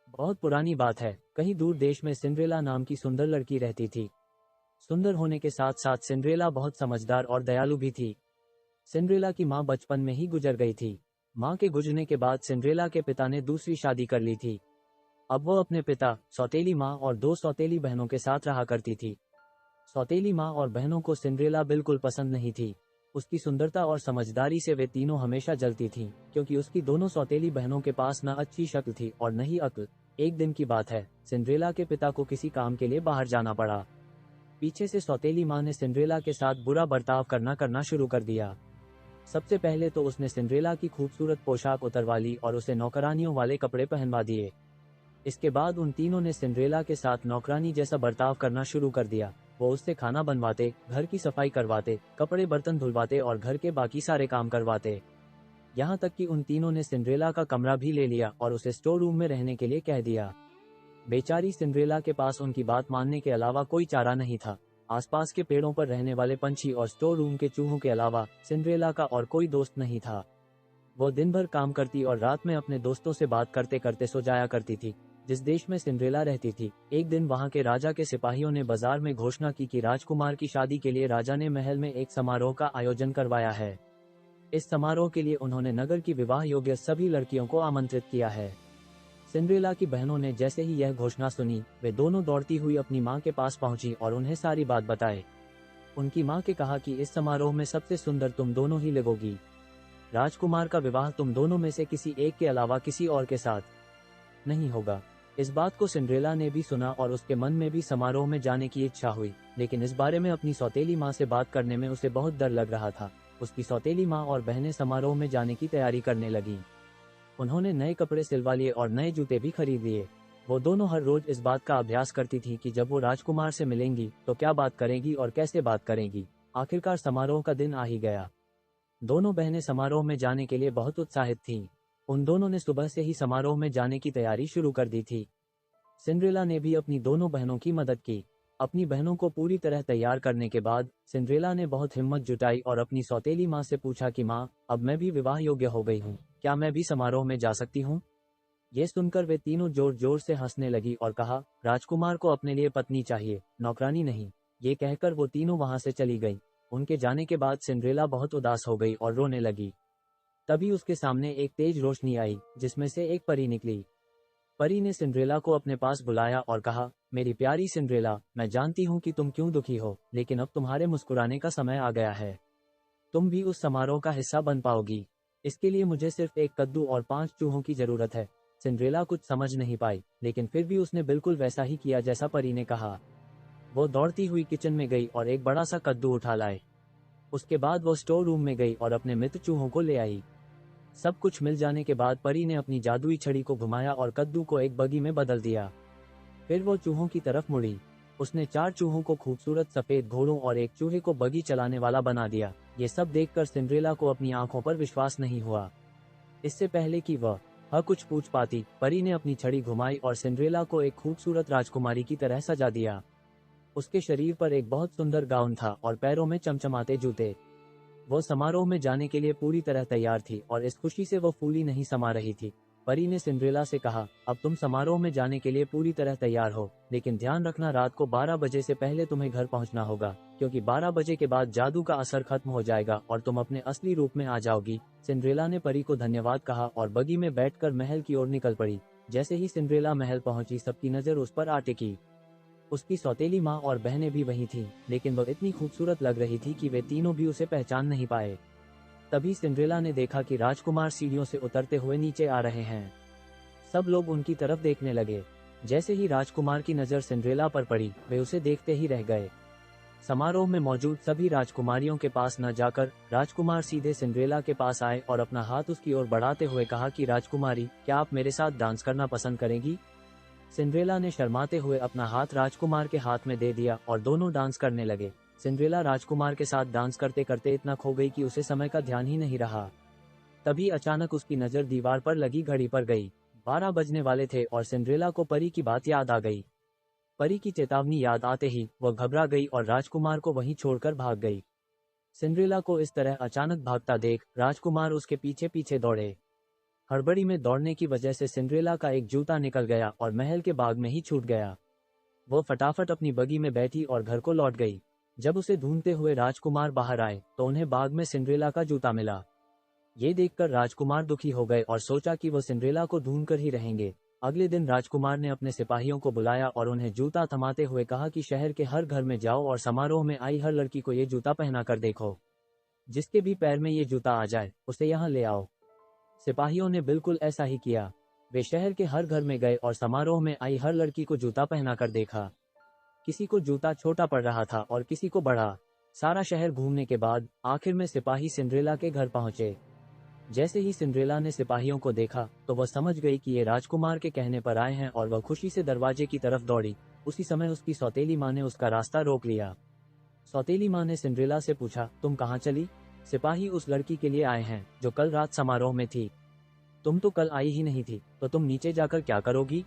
बहुत पुरानी बात है। कहीं दूर देश में सिंड्रेला नाम की सुंदर लड़की रहती थी। सुंदर होने के साथ साथ सिंड्रेला बहुत समझदार और दयालु भी थी। सिंड्रेला की माँ बचपन में ही गुजर गई थी। माँ के गुजरने के बाद सिंड्रेला के पिता ने दूसरी शादी कर ली थी। अब वो अपने पिता, सौतेली माँ और दो सौतेली बहनों के साथ रहा करती थी। सौतेली माँ और बहनों को सिंड्रेला बिल्कुल पसंद नहीं थी। उसकी सुंदरता और समझदारी से वे तीनों हमेशा जलती थीं, क्योंकि उसकी दोनों सौतेली बहनों के पास न अच्छी शक्ल थी और न ही अक्ल। एक दिन की बात है, सिंड्रेला के पिता को किसी काम के लिए बाहर जाना पड़ा। पीछे से सौतेली माँ ने सिंड्रेला के साथ बुरा बर्ताव करना शुरू कर दिया। सबसे पहले तो उसने सिंड्रेला की खूबसूरत पोशाक उतरवा ली और उसे नौकरानियों वाले कपड़े पहनवा दिए। इसके बाद उन तीनों ने सिंड्रेला के साथ नौकरानी जैसा बर्ताव करना शुरू कर दिया। वो उससे खाना बनवाते, घर की सफाई करवाते, कपड़े बर्तन धुलवाते और घर के बाकी सारे काम करवाते। यहाँ तक कि उन तीनों ने सिंड्रेला का कमरा भी ले लिया और उसे स्टोर रूम में रहने के लिए कह दिया। बेचारी सिंड्रेला के पास उनकी बात मानने के अलावा कोई चारा नहीं था। आसपास के पेड़ों पर रहने वाले पंछी और स्टोर रूम के चूहों के अलावा सिंड्रेला का और कोई दोस्त नहीं था। वो दिन भर काम करती और रात में अपने दोस्तों से बात करते करते सो जाया करती थी। जिस देश में सिंड्रेला रहती थी, एक दिन वहां के राजा के सिपाहियों ने बाजार में घोषणा की कि राजकुमार की शादी के लिए राजा ने महल में एक समारोह का आयोजन करवाया है। इस समारोह के लिए उन्होंने नगर की विवाह योग्य सभी लड़कियों को आमंत्रित किया है। सिंड्रेला की बहनों ने जैसे ही यह घोषणा सुनी, वे दोनों दौड़ती हुई अपनी माँ के पास पहुंची और उन्हें सारी बात बताए। उनकी माँ के कहा कि इस समारोह में सबसे सुंदर तुम दोनों ही लगोगी। राजकुमार का विवाह तुम दोनों में से किसी एक के अलावा किसी और के साथ नहीं होगा। इस बात को सिंड्रेला ने भी सुना और उसके मन में भी समारोह में जाने की इच्छा हुई, लेकिन इस बारे में अपनी सौतेली माँ से बात करने में उसे बहुत डर लग रहा था। उसकी सौतेली माँ और बहनें समारोह में जाने की तैयारी करने लगीं। उन्होंने नए कपड़े सिलवा लिए और नए जूते भी खरीद लिए। वो दोनों हर रोज इस बात का अभ्यास करती थी कि जब वो राजकुमार से मिलेंगी तो क्या बात करेंगी और कैसे बात करेंगी। आखिरकार समारोह का दिन आ ही गया। दोनों बहनें समारोह में जाने के लिए बहुत उत्साहित थीं। उन दोनों ने सुबह से ही समारोह में जाने की तैयारी शुरू कर दी थी। सिंड्रेला ने भी अपनी दोनों बहनों की मदद की। अपनी बहनों को पूरी तरह तैयार करने के बाद सिंड्रेला ने बहुत हिम्मत जुटाई और अपनी सौतेली माँ से पूछा कि माँ, अब मैं भी विवाह योग्य हो गई हूँ, क्या मैं भी समारोह में जा सकती हूँ? ये सुनकर वे तीनों जोर जोर से हंसने लगी और कहा, राजकुमार को अपने लिए पत्नी चाहिए, नौकरानी नहीं। ये कहकर वो तीनों वहां से चली गई। उनके जाने के बाद सिंड्रेला बहुत उदास हो गई और रोने लगी। तभी उसके सामने एक तेज रोशनी आई, जिसमें से एक परी निकली। परी ने सिंड्रेला को अपने पास बुलाया और कहा, मेरी प्यारी सिंड्रेला, मैं जानती हूँ कि तुम क्यों दुखी हो, लेकिन अब तुम्हारे मुस्कुराने का समय आ गया है। तुम भी उस समारोह का हिस्सा बन पाओगी। इसके लिए मुझे सिर्फ एक कद्दू और 5 चूहों की जरूरत है। सिंड्रेला कुछ समझ नहीं पाई, लेकिन फिर भी उसने बिल्कुल वैसा ही किया जैसा परी ने कहा। वो दौड़ती हुई किचन में गई और एक बड़ा सा कद्दू उठा लाई। उसके बाद वो स्टोर रूम में गई और अपने मित्र चूहों को ले आई। सब कुछ मिल जाने के बाद परी ने अपनी जादुई छड़ी को घुमाया और कद्दू को एक बगी में बदल दिया। फिर वो चूहों की तरफ मुड़ी। उसने 4 चूहों को खूबसूरत सफेद घोड़ों और एक चूहे को बगी चलाने वाला बना दिया। ये सब देखकर सिंड्रेला को अपनी आंखों पर विश्वास नहीं हुआ। इससे पहले कि वह कुछ पूछ पाती, परी ने अपनी छड़ी घुमाई और सिंड्रेला को एक खूबसूरत राजकुमारी की तरह सजा दिया। उसके शरीर पर एक बहुत सुंदर गाउन था और पैरों में चमचमाते जूते। वो समारोह में जाने के लिए पूरी तरह तैयार थी और इस खुशी से वो फूली नहीं समा रही थी। परी ने सिंड्रेला से कहा, अब तुम समारोह में जाने के लिए पूरी तरह तैयार हो, लेकिन ध्यान रखना रात को 12 बजे से पहले तुम्हें घर पहुंचना होगा, क्योंकि 12 बजे के बाद जादू का असर खत्म हो जाएगा और तुम अपने असली रूप में आ जाओगी। सिंड्रेला ने परी को धन्यवाद कहा और बगी में बैठकर महल की ओर निकल पड़ी। जैसे ही सिंड्रेला महल पहुंची, सबकी नजर उस पर आ टिकी। उसकी सौतेली माँ और बहनें भी वहीं थीं, लेकिन वह इतनी खूबसूरत लग रही थी कि वे तीनों भी उसे पहचान नहीं पाए। तभी सिंड्रेला ने देखा कि राजकुमार सीढ़ियों से उतरते हुए नीचे आ रहे हैं। सब लोग उनकी तरफ देखने लगे। जैसे ही राजकुमार की नजर सिंड्रेला पर पड़ी, वे उसे देखते ही रह गए। समारोह में मौजूद सभी राजकुमारियों के पास न जाकर राजकुमार सीधे सिंड्रेला के पास आए और अपना हाथ उसकी ओर बढ़ाते हुए कहा कि राजकुमारी, क्या आप मेरे साथ डांस करना पसंद करेंगी? सिंड्रेला ने शर्माते हुए अपना हाथ राजकुमार के हाथ में दे दिया और दोनों डांस करने लगे। सिंड्रेला राजकुमार के साथ डांस करते करते इतना खो गई कि उसे समय का ध्यान ही नहीं रहा। तभी अचानक उसकी नजर दीवार पर लगी घड़ी पर गई। 12 बजने वाले थे और सिंड्रेला को परी की बात याद आ गई। परी की चेतावनी याद आते ही वह घबरा गई और राजकुमार को वहीं छोड़कर भाग गई। सिंड्रेला को इस तरह अचानक भागता देख राजकुमार उसके पीछे पीछे दौड़े। हड़बड़ी में दौड़ने की वजह से सिंड्रेला का एक जूता निकल गया और महल के बाग में ही छूट गया। वो फटाफट अपनी बगी में बैठी और घर को लौट गई। जब उसे ढूंढते हुए राजकुमार बाहर आए तो उन्हें बाग में सिंड्रेला का जूता मिला। ये देखकर राजकुमार दुखी हो गए और सोचा कि वो सिंड्रेला को ढूंढकर ही रहेंगे। अगले दिन राजकुमार ने अपने सिपाहियों को बुलाया और उन्हें जूता थमाते हुए कहा कि शहर के हर घर में जाओ और समारोह में आई हर लड़की को ये जूता पहना कर देखो। जिसके भी पैर में ये जूता आ जाए उसे यहाँ ले आओ। सिपाहियों ने बिल्कुल ऐसा ही किया। वे शहर के हर घर में गए और समारोह में आई हर लड़की को जूता पहना कर देखा। किसी को जूता छोटा पड़ रहा था और किसी को बड़ा। सारा शहर घूमने के बाद आखिर में सिपाही सिंड्रेला के घर पहुंचे। जैसे ही सिंड्रेला ने सिपाहियों को देखा तो वह समझ गई कि ये राजकुमार के कहने पर आए हैं और वह खुशी से दरवाजे की तरफ दौड़ी। उसी समय उसकी सौतेली माँ ने उसका रास्ता रोक लिया। सौतेली माँ ने सिंड्रेला से पूछा, तुम कहाँ चली? सिपाही उस लड़की के लिए आए हैं जो कल रात समारोह में थी। तुम तो कल आई ही नहीं थी, तो तुम नीचे जाकर क्या करोगी?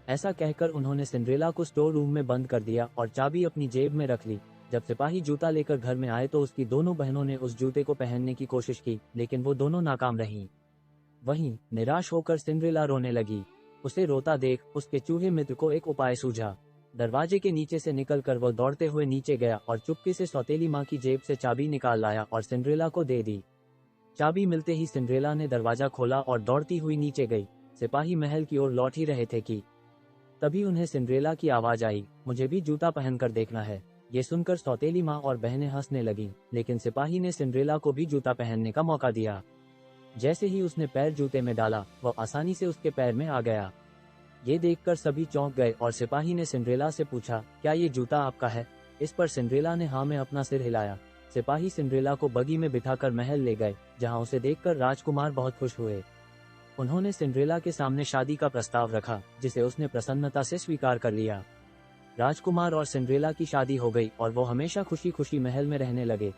ऐसा कहकर उन्होंने सिंड्रेला को स्टोर रूम में बंद कर दिया और चाबी अपनी जेब में रख ली। जब सिपाही जूता लेकर घर में आए तो उसकी दोनों बहनों ने उस जूते को पहनने की कोशिश की, लेकिन वो दोनों नाकाम रहीं। वहीं निराश होकर सिंड्रेला रोने लगी। उसे रोता देख उसके चूहे मित्र को एक उपाय सूझा। दरवाजे के नीचे से निकलकर वो दौड़ते हुए नीचे गया और चुपके से सौतेली माँ की जेब से चाबी निकाल लाया और सिंड्रेला को दे दी। चाबी मिलते ही सिंड्रेला ने दरवाजा खोला और दौड़ती हुई नीचे गई। सिपाही महल की ओर लौट ही रहे थे कि तभी उन्हें सिंड्रेला की आवाज आई, मुझे भी जूता पहनकर देखना है। ये सुनकर सौतेली माँ और बहनें हंसने लगीं, लेकिन सिपाही ने सिंड्रेला को भी जूता पहनने का मौका दिया। जैसे ही उसने पैर जूते में डाला वह आसानी से उसके पैर में आ गया। ये देखकर सभी चौंक गए और सिपाही ने सिंड्रेला से पूछा, क्या ये जूता आपका है? इस पर सिंड्रेला ने हाँ में अपना सिर हिलाया। सिपाही सिंड्रेला को बगी में बिठाकर महल ले गए, जहाँ उसे देखकर राजकुमार बहुत खुश हुए। उन्होंने सिंड्रेला के सामने शादी का प्रस्ताव रखा, जिसे उसने प्रसन्नता से स्वीकार कर लिया। राजकुमार और सिंड्रेला की शादी हो गई और वो हमेशा खुशी खुशी महल में रहने लगे।